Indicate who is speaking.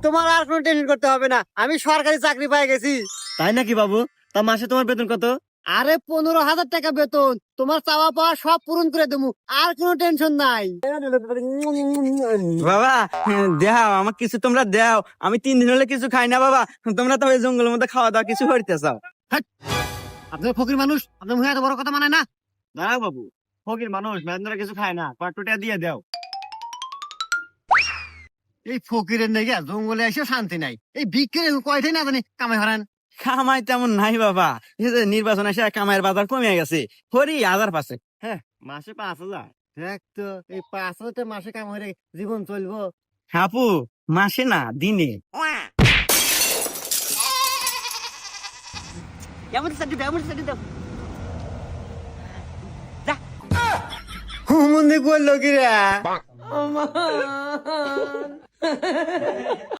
Speaker 1: তোমার আর কোনো টেনশন করতে হবে না, আমি সরকারি চাকরি পেয়ে গেছি।
Speaker 2: তাই নাকি বাবু? তা মাসে তোমার বেতন কত?
Speaker 1: আরে 15,000 টাকা বেতন, তোমার চাওয়া পাওয়া সব পূরণ করে দেবো, আর কোনো টেনশন নাই।
Speaker 3: বাবা দেও আমাকে কিছু, তোমরা দেও, আমি 3 দিন হলে কিছু খাই না বাবা। তোমরা তো ওই জঙ্গলের মধ্যে খাওয়া দাওয়া কিছু করতে চাও।
Speaker 1: আপনার ফকির মানুষ, আপনার মুখে এত বড় কথা মানে না।
Speaker 2: দাঁড়াও বাবু, ফকির মানুষ মেয়েরা কিছু খায় না, কয়েকটা দিয়ে দাও।
Speaker 1: এই ফকিরের নেই জঙ্গলে এসে শান্তি নাই, এই বিক্রি কয়টাই না জানি কামাই হারান।
Speaker 3: কামাই তেমন নাই বাবা, এই যে নির্বাচন এসে কামাইয়ের বাজার কমে গেছে, হরি 1000 পাশে।
Speaker 2: মাসে 5,000?
Speaker 1: দেখ তো, এই 5,000 মাসে কাম হয়ে জীবন চলবো?
Speaker 3: হাপু মাসে না দিনে।
Speaker 1: হুমন্দি করলো কি রে?